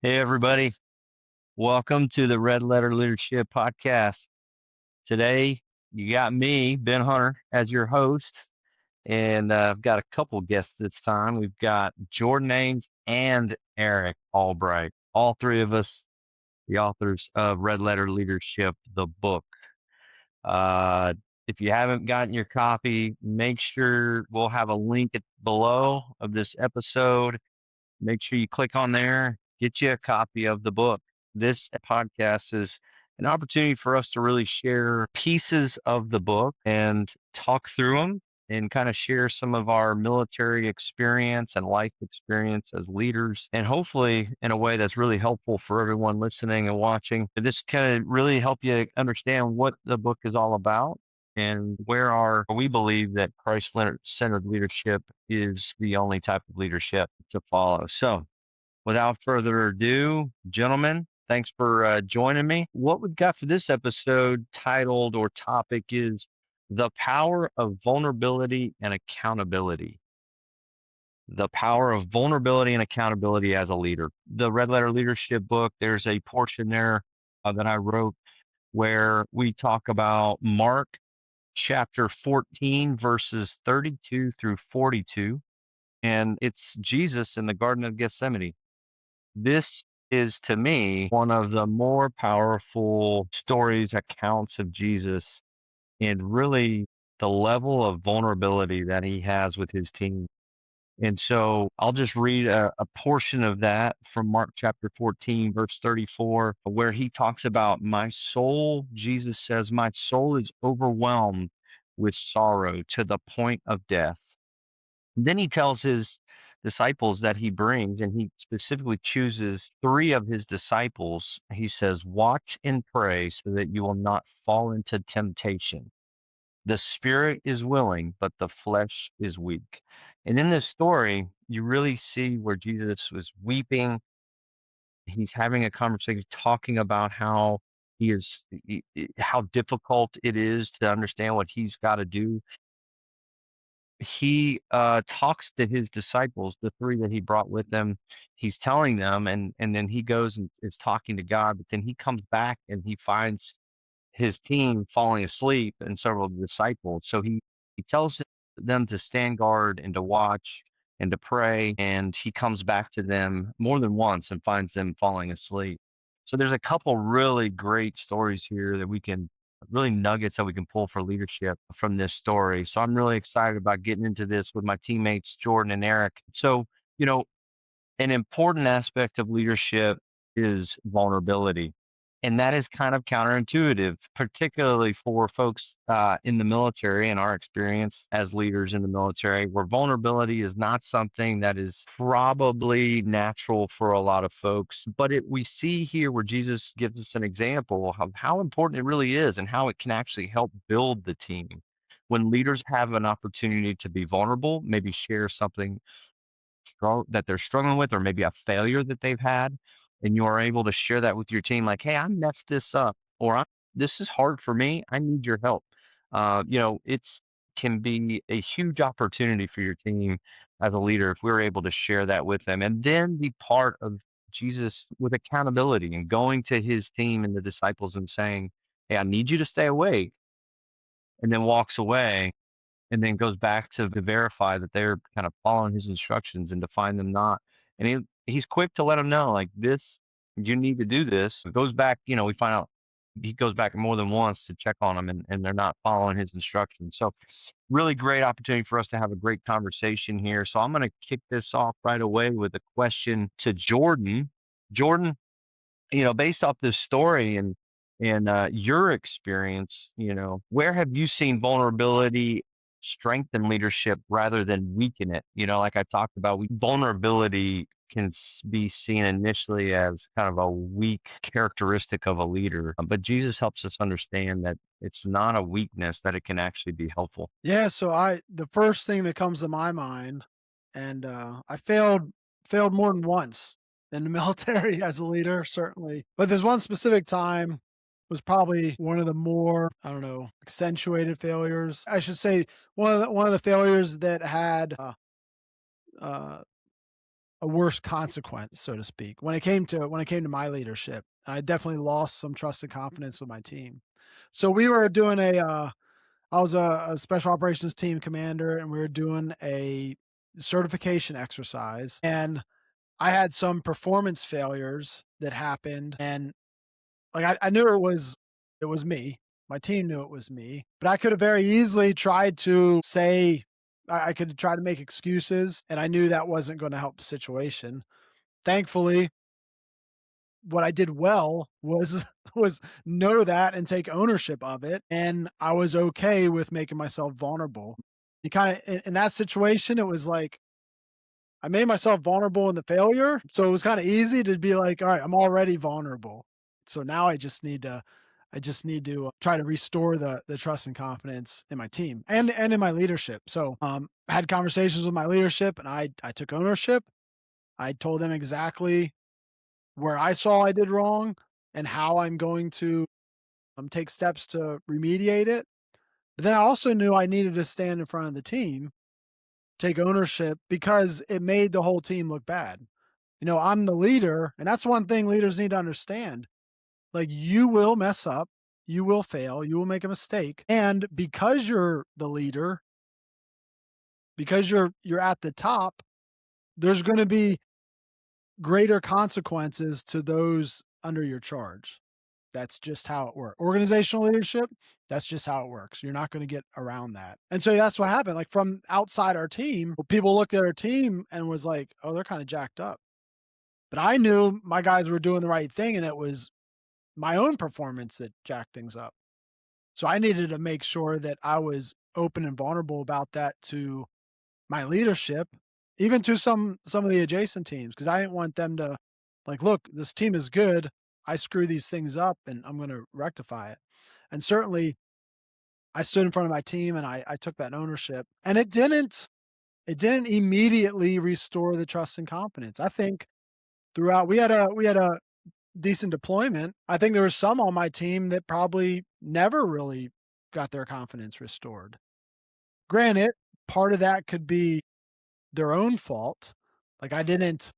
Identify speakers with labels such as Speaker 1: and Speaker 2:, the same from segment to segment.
Speaker 1: Hey, everybody. Welcome to the Red Letter Leadership Podcast. Today, you got me, Ben Hunter, as your host, and I've got a couple guests this time. We've got Jordan Ames and Eric Albright, all three of us, the authors of Red Letter Leadership, the book. Uh, if you haven't gotten your copy, make sure we'll have a link below of this episode. Make sure you click on there, get you a copy of the book. This podcast is an opportunity for us to really share pieces of the book and talk through them and kind of share some of our military experience and life experience as leaders, and hopefully in a way that's really helpful for everyone listening and watching. This kind of really help you understand what the book is all about and where we believe that Christ-centered leadership is the only type of leadership to follow. So, without further ado, gentlemen, thanks for joining me. What we've got for this episode titled or topic is the power of vulnerability and accountability. The power of vulnerability and accountability as a leader. The Red Letter Leadership book, there's a portion there that I wrote where we talk about Mark chapter 14, verses 32 through 42. And it's Jesus in the Garden of Gethsemane. This is, to me, one of the more powerful stories, accounts of Jesus, and really the level of vulnerability that he has with his team. And so I'll just read a portion of that from Mark chapter 14, verse 34, where he talks about my soul. Jesus says, my soul is overwhelmed with sorrow to the point of death. And then he tells his disciples that he brings, and he specifically chooses three of his disciples. He says, watch and pray so that you will not fall into temptation. The spirit is willing, but the flesh is weak. And in this story, you really see where Jesus was weeping. He's having a conversation, talking about how how difficult it is to understand what he's got to do. He talks to his disciples, the three that he brought with him. He's telling them, and then he goes and is talking to God. But then he comes back and he finds his team falling asleep and several of the disciples. So he tells them to stand guard and to watch and to pray. And he comes back to them more than once and finds them falling asleep. So there's a couple really great stories here that we can really nuggets that we can pull for leadership from this story. So I'm really excited about getting into this with my teammates, Jordan and Eric. So, you know, an important aspect of leadership is vulnerability. And that is kind of counterintuitive, particularly for folks in the military and our experience as leaders in the military, where vulnerability is not something that is probably natural for a lot of folks. But we see here where Jesus gives us an example of how important it really is and how it can actually help build the team. When leaders have an opportunity to be vulnerable, maybe share something that they're struggling with, or maybe a failure that they've had, and you are able to share that with your team, like, hey, I messed this up, or this is hard for me, I need your help. It's can be a huge opportunity for your team as a leader if we're able to share that with them, and then be part of Jesus with accountability and going to his team and the disciples and saying, hey, I need you to stay awake, and then walks away and then goes back to verify that they're kind of following his instructions and to find them not. And he's quick to let them know, like, this, you need to do this. It goes back, we find out he goes back more than once to check on them, and they're not following his instructions. So really great opportunity for us to have a great conversation here. So I'm going to kick this off right away with a question to Jordan. Jordan, based off this story and your experience, where have you seen vulnerability strengthen leadership rather than weaken it? Like I talked about, vulnerability can be seen initially as kind of a weak characteristic of a leader, but Jesus helps us understand that it's not a weakness, that it can actually be helpful.
Speaker 2: Yeah, so the first thing that comes to my mind, and I failed more than once in the military as a leader, certainly. But there's one specific time was probably one of the more, I don't know, accentuated failures. I should say one of the failures that had uh a worse consequence, so to speak, when it came to my leadership. I definitely lost some trust and confidence with my team. So we were doing I was a special operations team commander, and we were doing a certification exercise, and I had some performance failures that happened, and like I knew it was me. My team knew it was me, but I could have very easily tried to say I could try to make excuses, and I knew that wasn't going to help the situation. Thankfully, what I did well was was know that and take ownership of it, and I was okay with making myself vulnerable. You kinda in that situation, it was like I made myself vulnerable in the failure, so it was kinda easy to be like, "Alright, I'm already vulnerable. So now I just need to try to restore the trust and confidence in my team and in my leadership." So, I had conversations with my leadership, and I took ownership. I told them exactly where I saw I did wrong and how I'm going to, take steps to remediate it. But then I also knew I needed to stand in front of the team, take ownership because it made the whole team look bad. I'm the leader, and that's one thing leaders need to understand. Like, you will mess up, you will fail, you will make a mistake, and because you're the leader, because you're at the top, there's gonna be greater consequences to those under your charge. That's just how it works. Organizational leadership, that's just how it works. You're not gonna get around that. And so that's what happened. Like, from outside our team, people looked at our team and was like, "Oh, they're kinda jacked up." But I knew my guys were doing the right thing, and it was my own performance that jacked things up. So I needed to make sure that I was open and vulnerable about that to my leadership, even to some of the adjacent teams, because I didn't want them to like, "Look, this team is good. I screw these things up, and I'm gonna rectify it." And certainly, I stood in front of my team, and I took that ownership, and it didn't immediately restore the trust and confidence. I think throughout we had a decent deployment. I think there was some on my team that probably never really got their confidence restored. Granted, part of that could be their own fault. Like, I didn't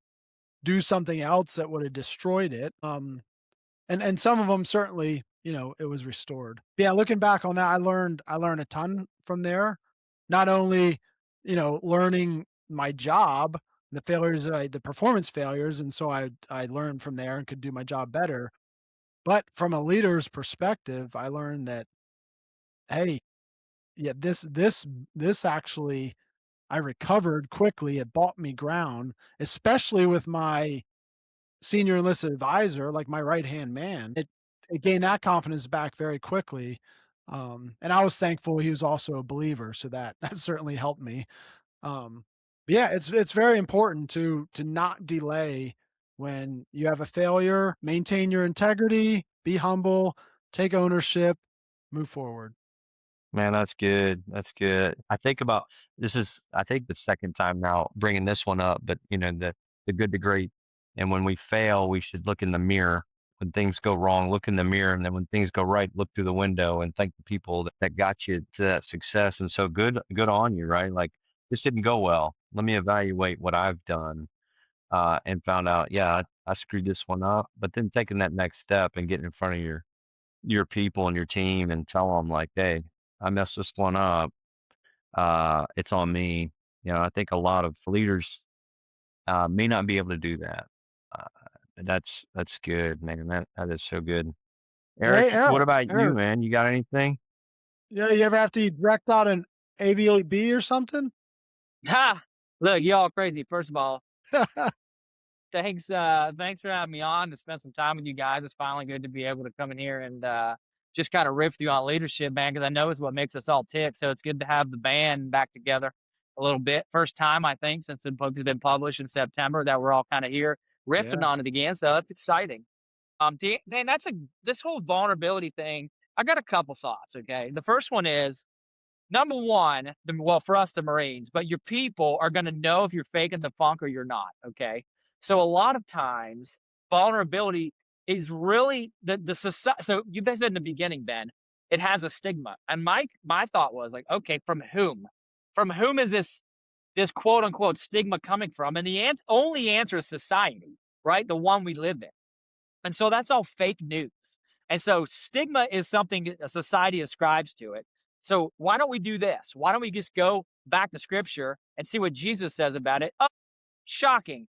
Speaker 2: do something else that would have destroyed it. And some of them certainly, it was restored. But yeah, looking back on that, I learned a ton from there. Not only, learning my job, the performance failures, and so I learned from there and could do my job better. But from a leader's perspective, I learned that, hey, yeah, this actually I recovered quickly. It bought me ground, especially with my senior enlisted advisor, like my right-hand man. It gained that confidence back very quickly. And I was thankful he was also a believer, so that that certainly helped me. But yeah, it's very important to not delay when you have a failure, maintain your integrity, be humble, take ownership, move forward.
Speaker 1: Man, that's good. That's good. I think about this is I think the second time now bringing this one up, but the good to great. And when we fail, we should look in the mirror. When things go wrong, look in the mirror, and then when things go right, look through the window and thank the people that got you to that success. And so good on you, right? Like, this didn't go well. Let me evaluate what I've done, and found out, yeah, I screwed this one up. But then taking that next step and getting in front of your people and your team and tell them like, hey, I messed this one up. It's on me. I think a lot of leaders may not be able to do that. Uh, that's good, man. That is so good.
Speaker 2: Hey,
Speaker 1: Eric, what
Speaker 2: Eric,
Speaker 1: about you,
Speaker 2: Eric,
Speaker 1: man? You got anything?
Speaker 2: yeah, you ever have to direct out an AV8B or something?
Speaker 3: Ha! Look, y'all crazy. First of all, thanks for having me on to spend some time with you guys. It's finally good to be able to come in here and just kind of rip through on leadership, man, because I know it's what makes us all tick. So it's good to have the band back together a little bit. First time, I think, since the book has been published in September that we're all kind of here riffing
Speaker 2: Yeah.
Speaker 3: on it again. So that's exciting. Dan, this whole vulnerability thing. I got a couple thoughts. Okay, the first one is number one, well, for us, the Marines, but your people are going to know if you're faking the funk or you're not. Okay. So a lot of times, vulnerability is really the society. So you said in the beginning, Ben, it has a stigma. And my thought was like, okay, from whom? From whom is this quote unquote stigma coming from? And the only answer is society, right? The one we live in. And so that's all fake news. And so stigma is something a society ascribes to it. So why don't we do this? Why don't we just go back to scripture and see what Jesus says about it? Oh, shocking.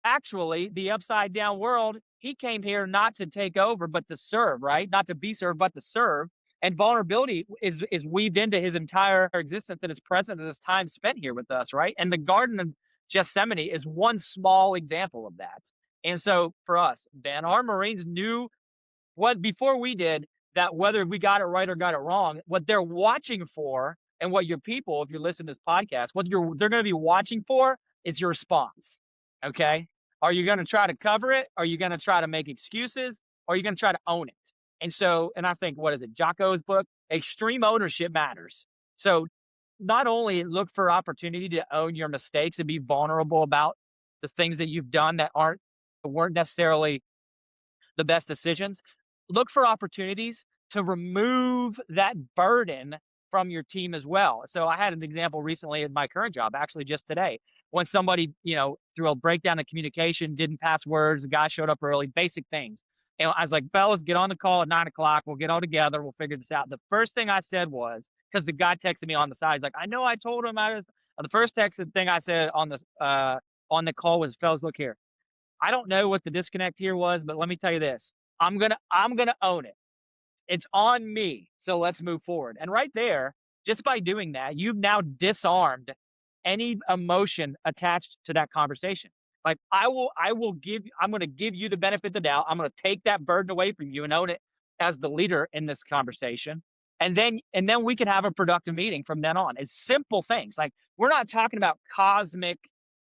Speaker 3: Actually, the upside down world, he came here not to take over, but to serve, right? Not to be served, but to serve. And vulnerability is weaved into his entire existence and his presence and his time spent here with us, right? And the Garden of Gethsemane is one small example of that. And so for us, Ben, our Marines knew what before we did that whether we got it right or got it wrong, what they're watching for and what your people, if you're listening to this podcast, they're going to be watching for is your response. Okay. Are you going to try to cover it? Are you going to try to make excuses? Or are you going to try to own it? And so, and I think, what is it? Jocko's book, Extreme Ownership Matters. So not only look for opportunity to own your mistakes and be vulnerable about the things that you've done that weren't necessarily the best decisions, look for opportunities to remove that burden from your team as well. So I had an example recently at my current job, actually just today, when somebody, through a breakdown in communication, didn't pass words, the guy showed up early, basic things. And I was like, fellas, get on the call at 9 o'clock. We'll get all together. We'll figure this out. The first thing I said was, because the guy texted me on the side, he's like, I know I told him the first thing I said on the call was, fellas, look here. I don't know what the disconnect here was, but let me tell you this. I'm gonna own it. It's on me. So let's move forward. And right there, just by doing that, you've now disarmed any emotion attached to that conversation. Like I'm going to give you the benefit of the doubt. I'm going to take that burden away from you and own it as the leader in this conversation. And then we can have a productive meeting from then on. It's simple things. Like we're not talking about cosmic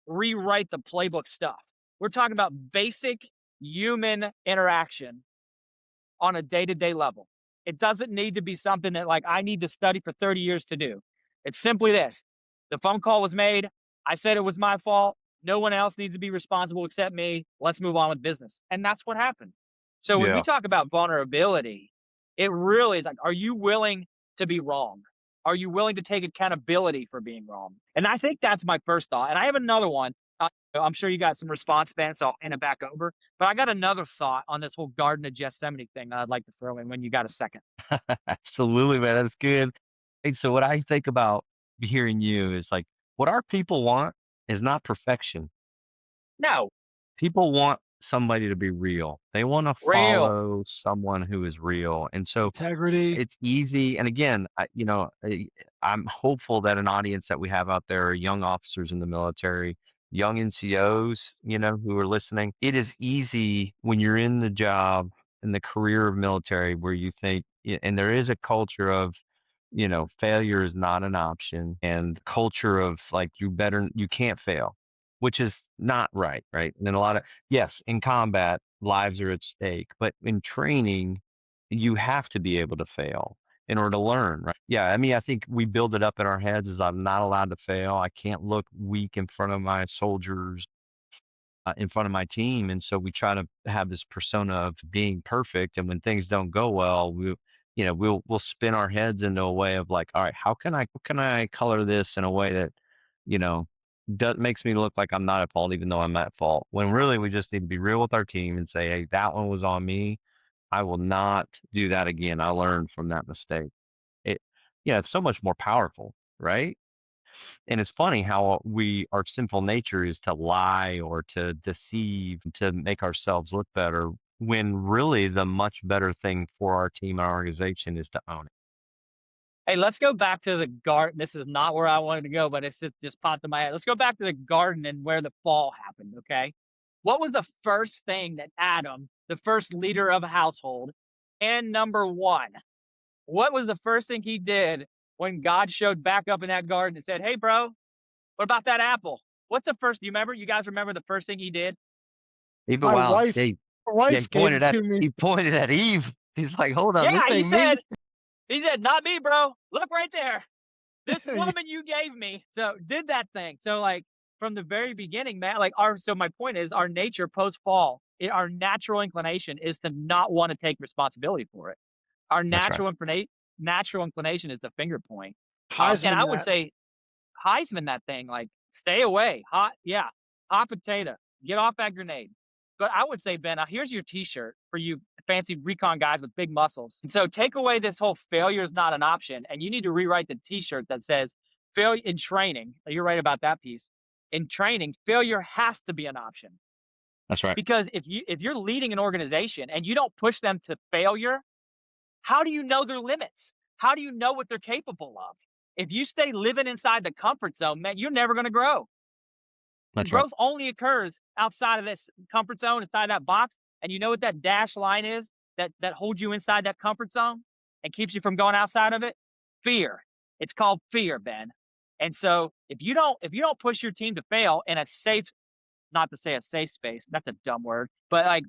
Speaker 3: rewrite the playbook stuff. We're talking about basic human interaction on a day-to-day level. It doesn't need to be something that like I need to study for 30 years to do. It's simply this. The phone call was made. I said it was my fault. No one else needs to be responsible except me. Let's move on with business. And that's what happened. So when we
Speaker 1: Yeah.
Speaker 3: talk about vulnerability, it really is like, are you willing to be wrong? Are you willing to take accountability for being wrong? And I think that's my first thought. And I have another one. I'm sure you got some response, Ben, so I'll hand it back over. But I got another thought on this whole Garden of Gethsemane thing that I'd like to throw in when you got a second.
Speaker 1: Absolutely, man. That's good. Hey, so what I think about hearing you is like what our people want is not perfection.
Speaker 3: No,
Speaker 1: People want somebody to be real. They want to
Speaker 3: real.
Speaker 1: follow someone who is real. And so
Speaker 2: Integrity.
Speaker 1: it's easy. And again, I'm hopeful that an audience that we have out there are young officers in the military, young NCOs, who are listening. It is easy when you're in the job in the career of military where you think, and there is a culture of, failure is not an option and culture of like, you can't fail, which is not right. Right. And then yes, in combat, lives are at stake, but in training, you have to be able to fail in order to learn, right? Yeah, I mean, I think we build it up in our heads as I'm not allowed to fail. I can't look weak in front of my soldiers, in front of my team, and so we try to have this persona of being perfect. And when things don't go well, we'll spin our heads into a way of like, all right, how can I color this in a way that, you know, makes me look like I'm not at fault, even though I'm at fault. When really we just need to be real with our team and say, hey, that one was on me. I will not do that again. I learned from that mistake. It, yeah, it's so much more powerful, right? And it's funny how our sinful nature is to lie or to deceive, to make ourselves look better, when really the much better thing for our team and our organization is to own it.
Speaker 3: Hey, let's go back to the garden. This is not where I wanted to go, but it's just popped in my head. Let's go back to the garden and where the fall happened, okay? What was the first thing that Adam, the first leader of a household, and number one, what was the first thing he did when God showed back up in that garden and said, hey, bro, what about that apple? What's the first? Do you remember? You guys remember the first thing he did?
Speaker 1: Even
Speaker 2: My
Speaker 1: wow,
Speaker 2: wife,
Speaker 1: hey,
Speaker 2: my
Speaker 1: yeah,
Speaker 2: wife gave it to me.
Speaker 1: he pointed at Eve. He's like, hold on, this
Speaker 3: Yeah,
Speaker 1: ain't me.
Speaker 3: he said, not me, bro. Look right there. This woman you gave me. So did that thing. So like from the very beginning, man, so my point is our nature post fall, our natural inclination is to not want to take responsibility for it. Our
Speaker 1: That's right.
Speaker 3: natural inclination is the finger point. And
Speaker 2: Heisman
Speaker 3: I would
Speaker 2: that.
Speaker 3: say Heisman that thing, like Stay away. Hot potato. Get off that grenade. But I would say, Ben, here's your T-shirt for you fancy recon guys with big muscles. And so take away this whole failure is not an option, and you need to rewrite the T-shirt that says failure in training. You're right about that piece. In training, failure has to be an option.
Speaker 1: That's right.
Speaker 3: Because if you're leading an organization and you don't push them to failure, how do you know their limits? How do you know what they're capable of? If you stay living inside the comfort zone, man, you're never going to grow.
Speaker 1: That's right.
Speaker 3: Growth only occurs outside of this comfort zone, inside that box. And you know what that dash line is that holds you inside that comfort zone and keeps you from going outside of it? Fear. It's called fear, Ben. And so if you don't push your team to fail in a safe, not to say a safe space, that's a dumb word, but like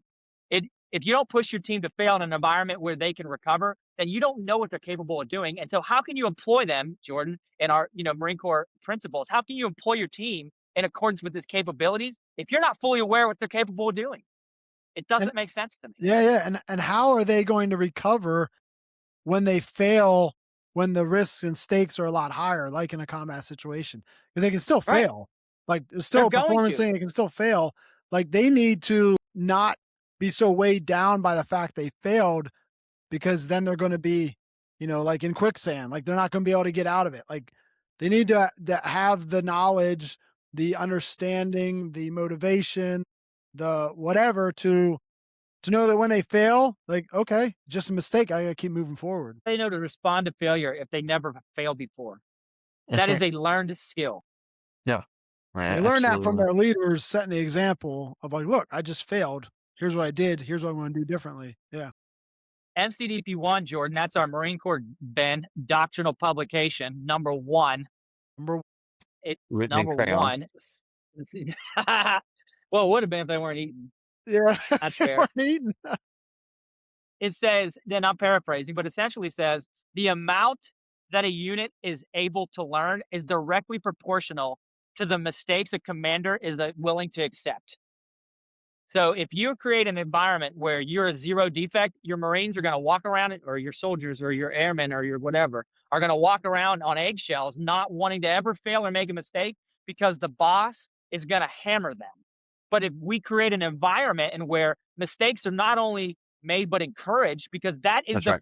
Speaker 3: if you don't push your team to fail in an environment where they can recover, then you don't know what they're capable of doing. And so how can you employ them, Jordan, in our, Marine Corps principles? How can you employ your team in accordance with his capabilities if you're not fully aware what they're capable of doing? It doesn't make sense to me.
Speaker 2: Yeah. And how are they going to recover when they fail, when the risks and stakes are a lot higher, like in a combat situation? Because they can still
Speaker 3: Right.
Speaker 2: fail. Like there's
Speaker 3: They're
Speaker 2: still a
Speaker 3: going
Speaker 2: performance
Speaker 3: to.
Speaker 2: thing, they can still fail. Like they need to not be so weighed down by the fact they failed, because then they're going to be, like in quicksand, like they're not going to be able to get out of it. Like they need to have the knowledge, the understanding, the motivation, the whatever to know that when they fail, like, okay, just a mistake. I got to keep moving forward.
Speaker 3: They know to respond to failure if they never failed before.
Speaker 1: That's
Speaker 3: That is
Speaker 1: right.
Speaker 3: a learned skill.
Speaker 1: Yeah. Right.
Speaker 2: They learn that from
Speaker 1: Absolutely.
Speaker 2: their leaders, setting the example of like, look, I just failed. Here's what I did. Here's what I'm going to do differently. Yeah.
Speaker 3: MCDP 1, Jordan, that's our Marine Corps, Ben, doctrinal publication, number 1.
Speaker 2: Number
Speaker 1: Written in
Speaker 3: Number
Speaker 1: crayon.
Speaker 3: 1. Well, it would have been if they weren't eating.
Speaker 2: Yeah.
Speaker 3: That's fair.
Speaker 2: Eating.
Speaker 3: It says, then I'm paraphrasing, but essentially says the amount that a unit is able to learn is directly proportional to the mistakes a commander is willing to accept. So if you create an environment where you're a zero defect, your Marines are going to walk around it, or your soldiers or your airmen or your whatever are going to walk around on eggshells, not wanting to ever fail or make a mistake because the boss is going to hammer them. But if we create an environment in where mistakes are not only made but encouraged, because
Speaker 1: That's right.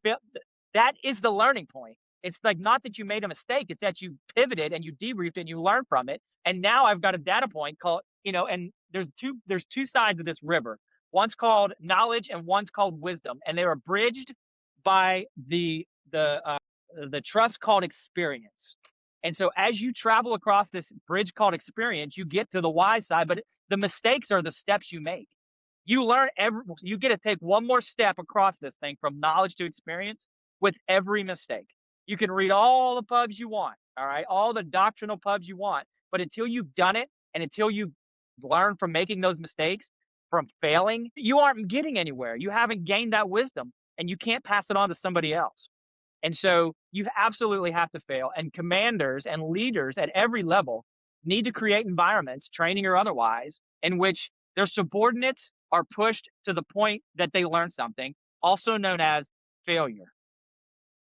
Speaker 3: that is the learning point. It's like not that you made a mistake; it's that you pivoted and you debriefed and you learned from it. And now I've got a data point called, and there's two sides of this river. One's called knowledge and one's called wisdom, and they're bridged by the trust called experience. And so as you travel across this bridge called experience, you get to the wise side, but the mistakes are the steps you make. You get to take one more step across this thing from knowledge to experience with every mistake. You can read all the pubs you want, all right, all the doctrinal pubs you want, but until you've done it and until you learn from making those mistakes, from failing, you aren't getting anywhere. You haven't gained that wisdom and you can't pass it on to somebody else. And so you absolutely have to fail. And commanders and leaders at every level need to create environments, training or otherwise, in which their subordinates are pushed to the point that they learn something, also known as failure.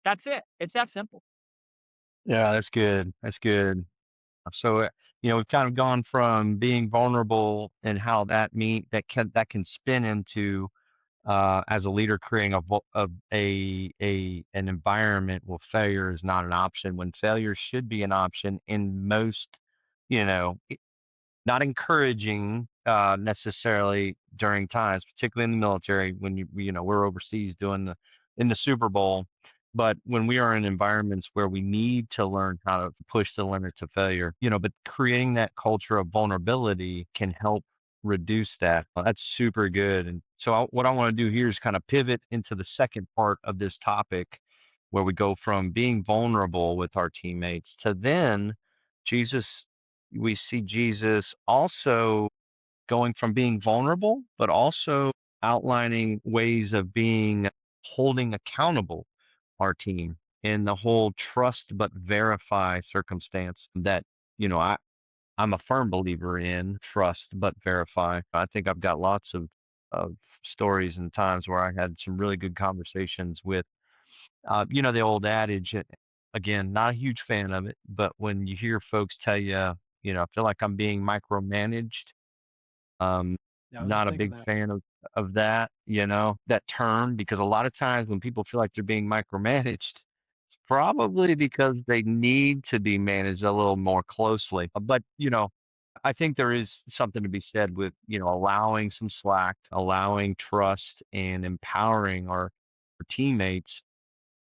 Speaker 3: That's it. It's that simple.
Speaker 1: Yeah, that's good. That's good. So, we've kind of gone from being vulnerable and how that can spin into as a leader creating an environment where failure is not an option when failure should be an option in most, you know, not encouraging necessarily during times, particularly in the military when we're overseas doing in the Super Bowl. But when we are in environments where we need to learn how to push the limits of failure, but creating that culture of vulnerability can help reduce that. That's super good. And so what I want to do here is kind of pivot into the second part of this topic where we go from being vulnerable with our teammates to then Jesus we see Jesus also going from being vulnerable, but also outlining ways of being holding accountable our team in the whole trust but verify circumstance that, I'm a firm believer in trust but verify. I think I've got lots of stories and times where I had some really good conversations with, the old adage, again, not a huge fan of it, but when you hear folks tell you, I feel like I'm being micromanaged. Um,
Speaker 2: Yeah, I was just
Speaker 1: Not a
Speaker 2: thinking
Speaker 1: big
Speaker 2: that.
Speaker 1: fan of that, that term, because a lot of times when people feel like they're being micromanaged, it's probably because they need to be managed a little more closely. But, I think there is something to be said with, allowing some slack, allowing trust and empowering our teammates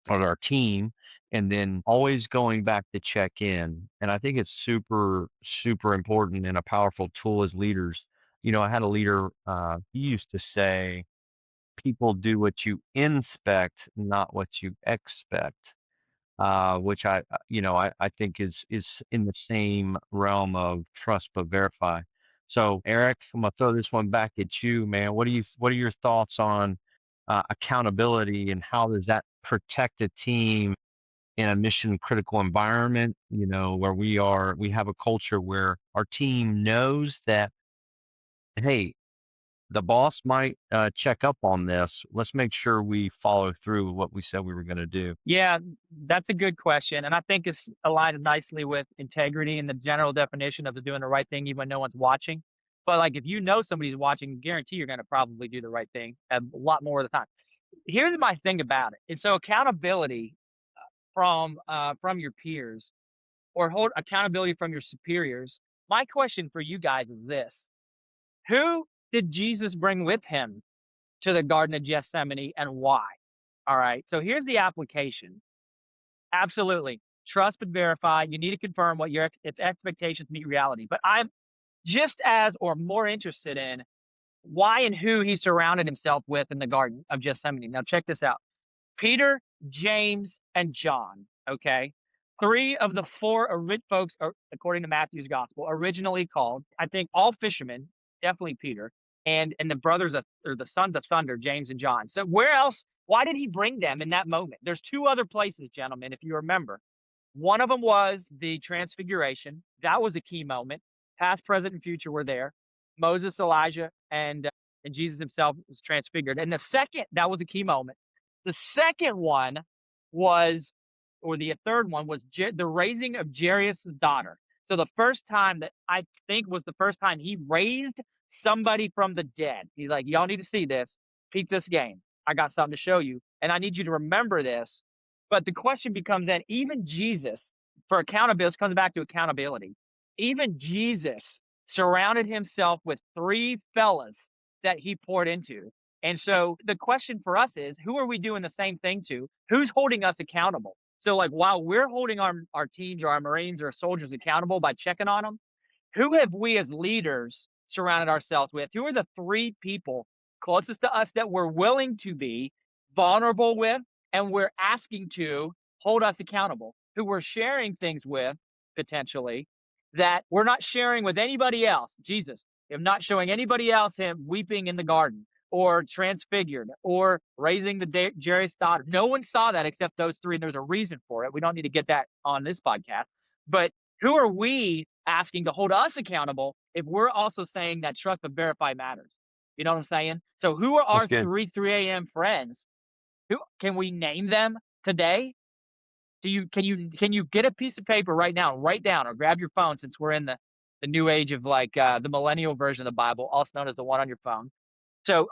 Speaker 1: or our team, and then always going back to check in. And I think it's super, super important and a powerful tool as leaders. I had a leader, he used to say, people do what you inspect, not what you expect. Which I think is in the same realm of trust but verify. So Eric, I'm gonna throw this one back at you, man. What are your thoughts on accountability, and how does that protect a team in a mission critical environment, where we have a culture where our team knows that, hey, the boss might check up on this. Let's make sure we follow through with what we said we were going to do.
Speaker 3: Yeah, that's a good question, and I think it's aligned nicely with integrity and the general definition of doing the right thing even when no one's watching. But, like, if you know somebody's watching, guarantee you're gonna probably do the right thing a lot more of the time. Here's my thing about it, and so accountability from your peers or hold accountability from your superiors. My question for you guys is this: who did Jesus bring with him to the Garden of Gethsemane and why? All right, so here's the application. Absolutely. Trust but verify. You need to confirm what your if expectations meet reality. But I'm just as or more interested in why and who he surrounded himself with in the Garden of Gethsemane. Now, check this out. Peter, James, and John, okay? 3 of the 4 folks, according to Matthew's gospel, originally called, I think, all fishermen, definitely Peter, and the brothers of, or the sons of thunder, James and John. So where else, why did he bring them in that moment? There's 2 other places, gentlemen, if you remember. One of them was the transfiguration. That was a key moment. Past, present, and future were there. Moses, Elijah, and Jesus himself was transfigured. And the second, that was a key moment. The second one was, or the third one was the raising of Jairus' daughter. So the first time that I think was the first time he raised somebody from the dead. He's like, y'all need to see this. Peep this game. I got something to show you. And I need you to remember this. But the question becomes then, even Jesus, for accountability, this comes back to accountability. Even Jesus surrounded himself with 3 fellas that he poured into. And so the question for us is, who are we doing the same thing to? Who's holding us accountable? So, like, while we're holding our teams or our Marines or soldiers accountable by checking on them, who have we as leaders surrounded ourselves with? Who are the 3 people closest to us that we're willing to be vulnerable with and we're asking to hold us accountable? Who we're sharing things with potentially that we're not sharing with anybody else? Jesus, if not showing anybody else him weeping in the garden or transfigured or raising the Jairus' daughter. No one saw that except those 3, and there's a reason for it. We don't need to get that on this podcast. But who are we asking to hold us accountable if we're also saying that trust but verify matters? You know what I'm saying? So who are
Speaker 1: That's
Speaker 3: our
Speaker 1: good.
Speaker 3: 3 a.m. friends? Who can we name them today? Can you get a piece of paper right now and write down, or grab your phone, since we're in the new age of, like, the millennial version of the Bible, also known as the one on your phone. So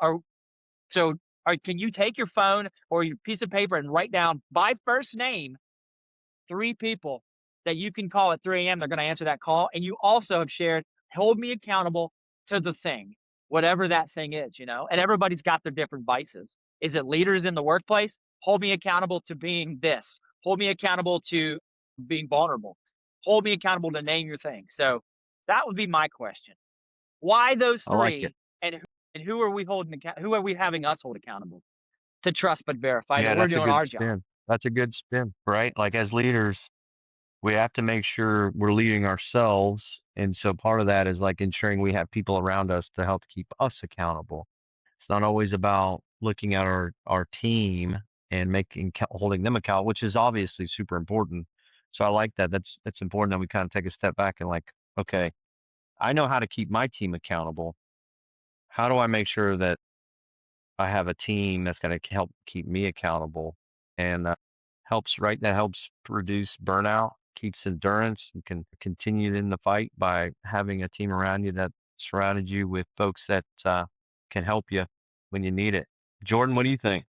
Speaker 3: can you take your phone or your piece of paper and write down by first name 3 people that you can call at 3 a.m. They're going to answer that call. And you also have shared, hold me accountable to the thing, whatever that thing is, and everybody's got their different vices. Is it leaders in the workplace? Hold me accountable to being this. Hold me accountable to being vulnerable. Hold me accountable to name your thing. So that would be my question. Why those
Speaker 1: I like it.
Speaker 3: 3, and who are we who are we having us hold accountable to trust but verify that
Speaker 1: Yeah,
Speaker 3: we're
Speaker 1: that's a
Speaker 3: doing
Speaker 1: good
Speaker 3: our job?
Speaker 1: spin. That's a good spin, right? Like, as leaders, we have to make sure we're leading ourselves. And so part of that is like ensuring we have people around us to help keep us accountable. It's not always about looking at our team and holding them accountable, which is obviously super important. So I like that. That's important that we kind of take a step back and, like, okay, I know how to keep my team accountable. How do I make sure that I have a team that's going to help keep me accountable, and that helps reduce burnout, keeps endurance and can continue in the fight by having a team around you that surrounded you with folks that can help you when you need it. Jordan, what do you think?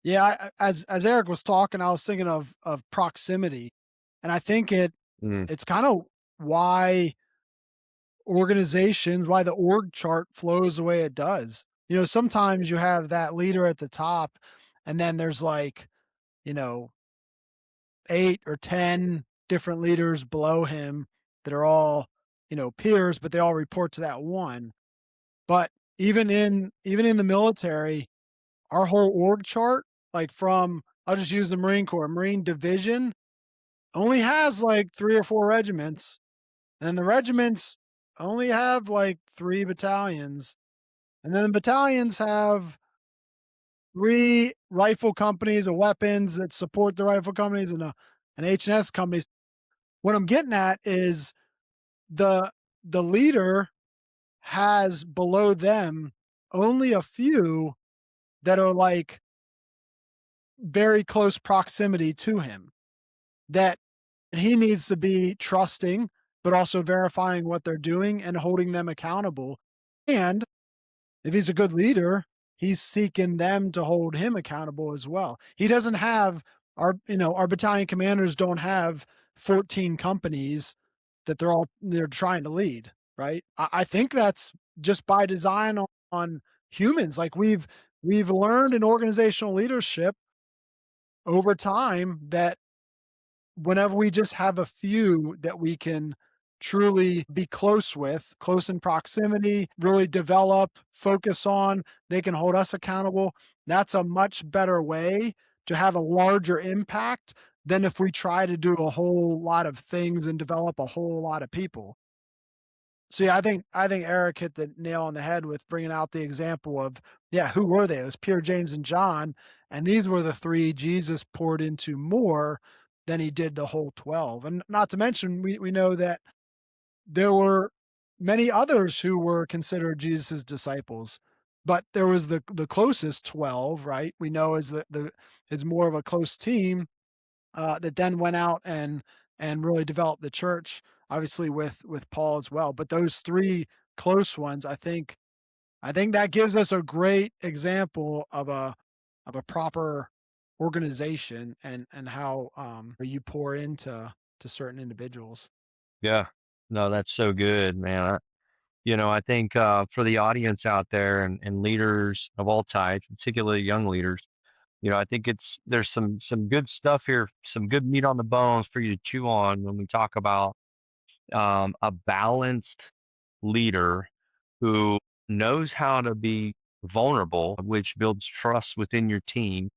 Speaker 2: Yeah, as Eric was talking, I was thinking of proximity, and I think
Speaker 1: Mm,
Speaker 2: it's kind of why why the org chart flows the way it does. You know, sometimes you have that leader at the top, and then there's like, you know, 8 or 10 different leaders below him that are all, peers, but they all report to that one. But even in the military, our whole org chart, like from I'll just use the Marine Corps, Marine Division only has like 3 or 4 regiments, and the regiments only have like 3 battalions, and then the battalions have 3 rifle companies of weapons that support the rifle companies and an H&S companies. What I'm getting at is the the leader has below them only a few that are like very close proximity to him that he needs to be trusting, but also verifying what they're doing and holding them accountable. And if he's a good leader, he's seeking them to hold him accountable as well. He doesn't have our battalion commanders don't have 14 companies that they're trying to lead, right? I think that's just by design on humans. Like we've learned in organizational leadership over time that whenever we just have a few that we can truly be close with, close in proximity, really develop, focus on, they can hold us accountable. That's a much better way to have a larger impact than if we try to do a whole lot of things and develop a whole lot of people. So yeah, I think Eric hit the nail on the head with bringing out the example of, yeah, who were they? It was Peter, James, and John, and these were the 3 Jesus poured into more than he did the whole 12. And not to mention, we know that there were many others who were considered Jesus' disciples, but there was the closest 12, right? We know is the is more of a close team that then went out and really developed the church, obviously with Paul as well. But those 3 close ones, I think that gives us a great example of a proper organization and how you pour into certain individuals.
Speaker 1: yeah, no, that's so good, man. I think for the audience out there and leaders of all types, particularly young leaders, I think there's some good stuff here, some good meat on the bones for you to chew on when we talk about a balanced leader who knows how to be vulnerable, which builds trust within your team,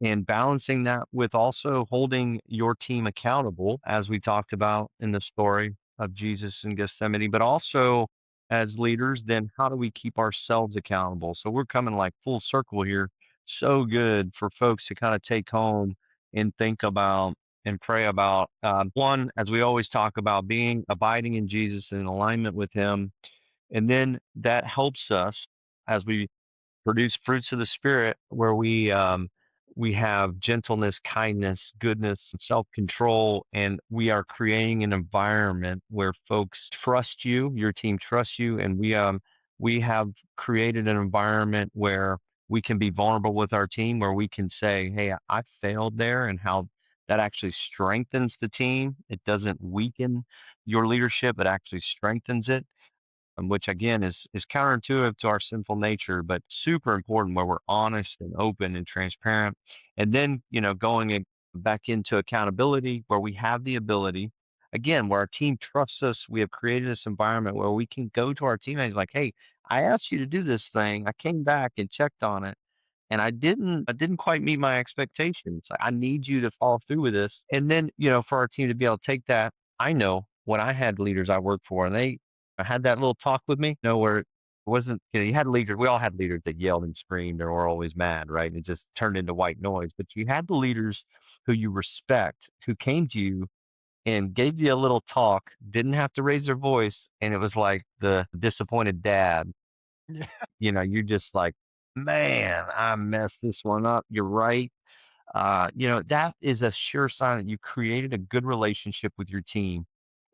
Speaker 1: and balancing that with also holding your team accountable, as we talked about in the story of Jesus in Gethsemane, but also as leaders, then how do we keep ourselves accountable? So we're coming like full circle here. So good for folks to kind of take home and think about and pray about. One, as we always talk about, being abiding in Jesus and in alignment with Him. And then that helps us as we produce fruits of the spirit where we have gentleness, kindness, goodness, and self-control, and we are creating an environment where folks trust you, your team trusts you, and we have created an environment where we can be vulnerable with our team, where we can say, hey, I failed there, and how that actually strengthens the team. It doesn't weaken your leadership, it actually strengthens it, which again is counterintuitive to our sinful nature, but super important where we're honest and open and transparent. And then, back into accountability where we have the ability, again, where our team trusts us. We have created this environment where we can go to our teammates like, hey, I asked you to do this thing. I came back and checked on it, and I didn't quite meet my expectations. I need you to follow through with this. And then, for our team to be able to take that, I know when I had leaders I worked for and they had that little talk with me, where it wasn't, you had leaders, we all had leaders that yelled and screamed or were always mad, right? And it just turned into white noise. But you had the leaders who you respect, who came to you and gave you a little talk, didn't have to raise their voice. And it was like the disappointed dad.
Speaker 2: Yeah.
Speaker 1: You're just like, man, I messed this one up. You're right. that is a sure sign that you created a good relationship with your team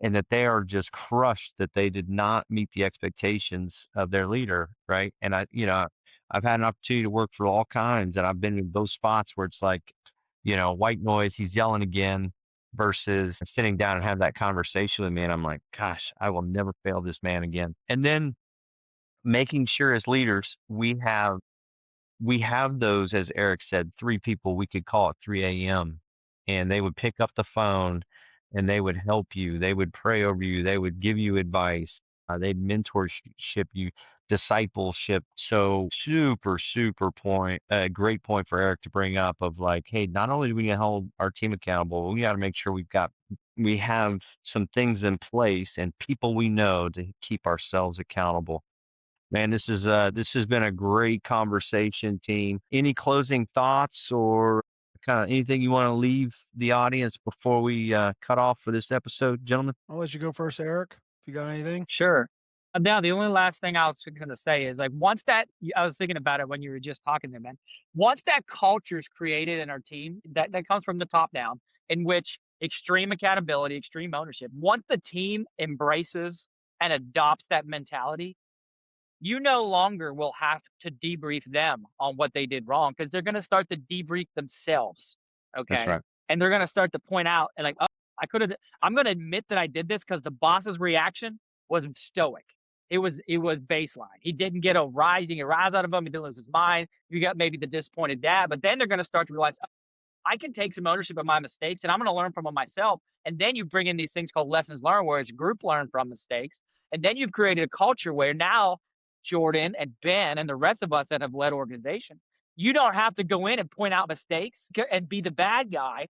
Speaker 1: and that they are just crushed that they did not meet the expectations of their leader. Right. And I've had an opportunity to work for all kinds, and I've been in those spots where it's like, white noise, he's yelling again versus sitting down and have that conversation with me. And I'm like, gosh, I will never fail this man again. And then making sure as leaders, we have those, as Eric said, 3 people we could call at 3 a.m., and they would pick up the phone, and they would help you. They would pray over you. They would give you advice. They'd mentorship you, discipleship. So super, super a great point for Eric to bring up of like, hey, not only do we need to hold our team accountable, we got to make sure we have some things in place and people we know to keep ourselves accountable. Man, this has been a great conversation, team. Any closing thoughts or kind of anything you want to leave the audience before we cut off for this episode, gentlemen?
Speaker 2: I'll let you go first, Eric, if you got anything.
Speaker 3: Sure. Now, the only last thing I was going to say is like once that I was thinking about it when you were just talking there, man. Once that culture is created in our team, that comes from the top down, in which extreme accountability, extreme ownership. Once the team embraces and adopts that mentality, you no longer will have to debrief them on what they did wrong because they're going to start to debrief themselves.
Speaker 1: That's
Speaker 3: Okay.
Speaker 1: right.
Speaker 3: And they're going to start to point out and like, oh, I'm going to admit that I did this because the boss's reaction was stoic. It was baseline. He didn't get a rise, he didn't get a rise out of him. He didn't lose his mind. You got maybe the disappointed dad, but then they're going to start to realize I can take some ownership of my mistakes and I'm going to learn from them myself. And then you bring in these things called lessons learned, where it's group learn from mistakes. And then you've created a culture where now Jordan and Ben and the rest of us that have led organizations, you don't have to go in and point out mistakes and be the bad guy.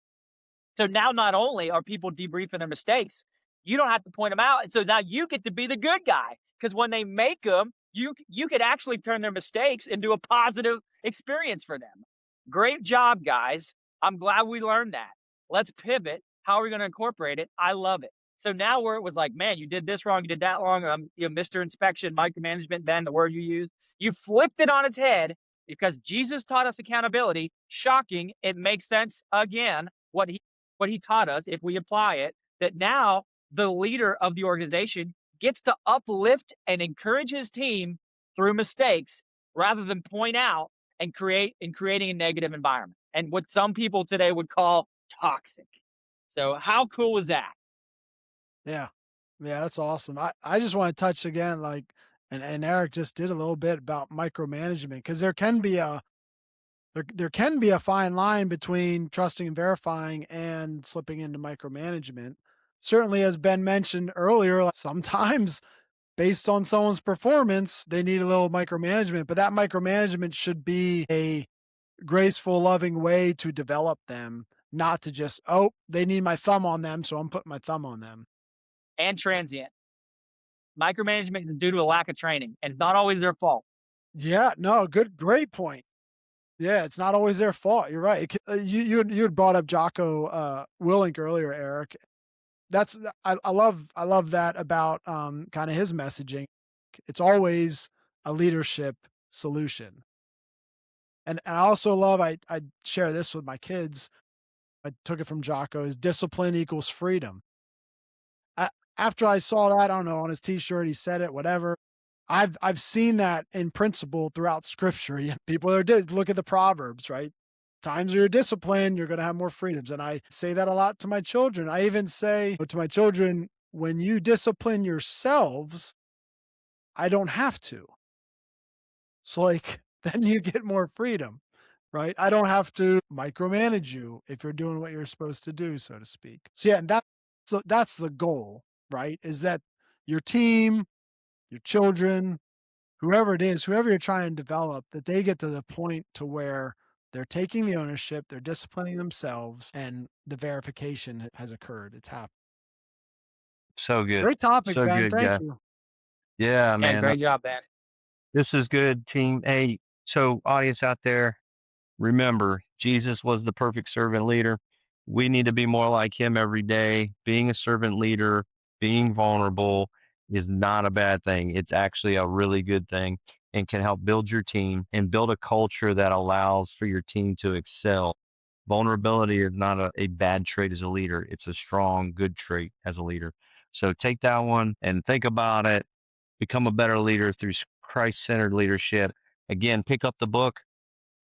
Speaker 3: So now not only are people debriefing their mistakes, you don't have to point them out. And so now you get to be the good guy because when they make them, you could actually turn their mistakes into a positive experience for them. Great job, guys. I'm glad we learned that. Let's pivot. How are we going to incorporate it? I love it. So now where it was like, man, you did this wrong, you did that wrong, Mr. Inspection, micromanagement, Ben, the word you used, you flipped it on its head because Jesus taught us accountability. Shocking. It makes sense again. What he taught us, if we apply it, that now the leader of the organization gets to uplift and encourage his team through mistakes rather than point out and creating a negative environment and what some people today would call toxic. So how cool was that?
Speaker 2: Yeah. Yeah, that's awesome. I just want to touch again, like, and Eric just did a little bit about micromanagement because there can be a fine line between trusting and verifying and slipping into micromanagement. Certainly, as Ben mentioned earlier, like sometimes based on someone's performance, they need a little micromanagement, but that micromanagement should be a graceful, loving way to develop them, not to just, oh, they need my thumb on them, so I'm putting my thumb on them.
Speaker 3: And transient. Micromanagement is due to a lack of training, and it's not always their fault.
Speaker 2: Yeah, no, great point. Yeah, it's not always their fault. You're right. You had brought up Jocko Willink earlier, Eric. That's I love that about kind of his messaging. It's always a leadership solution. And I also love I share this with my kids. I took it from Jocko is discipline equals freedom. I, after I saw that, I don't know, on his t-shirt, he said it, whatever. I've seen that in principle throughout scripture. Yeah, people are look at the Proverbs, right? Times you're disciplined, you're going to have more freedoms. And I say that a lot to my children. I even say to my children, when you discipline yourselves, I don't have to. So like then you get more freedom, right? I don't have to micromanage you if you're doing what you're supposed to do, so to speak. So yeah, and that's the goal, right? Is that your team, your children, whoever it is, whoever you're trying to develop, that they get to the point to where they're taking the ownership, they're disciplining themselves, and the verification has occurred. It's happened.
Speaker 1: So good.
Speaker 2: Great topic,
Speaker 1: So
Speaker 2: Ben.
Speaker 1: good,
Speaker 2: Thank
Speaker 1: guy.
Speaker 2: you.
Speaker 1: Yeah,
Speaker 3: And
Speaker 1: man.
Speaker 3: great job, Ben.
Speaker 1: This is good, team. Hey, so audience out there, remember, Jesus was the perfect servant leader. We need to be more like him every day. Being a servant leader, being vulnerable is not a bad thing. It's actually a really good thing and can help build your team and build a culture that allows for your team to excel. Vulnerability is not a bad trait as a leader. It's a strong, good trait as a leader. So take that one and think about it. Become a better leader through Christ-centered leadership. Again, pick up the book.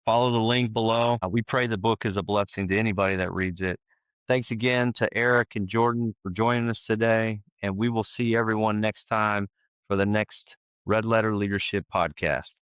Speaker 1: Follow the link below. We pray the book is a blessing to anybody that reads it. Thanks again to Eric and Jordan for joining us today. And we will see everyone next time for the next Red Letter Leadership podcast.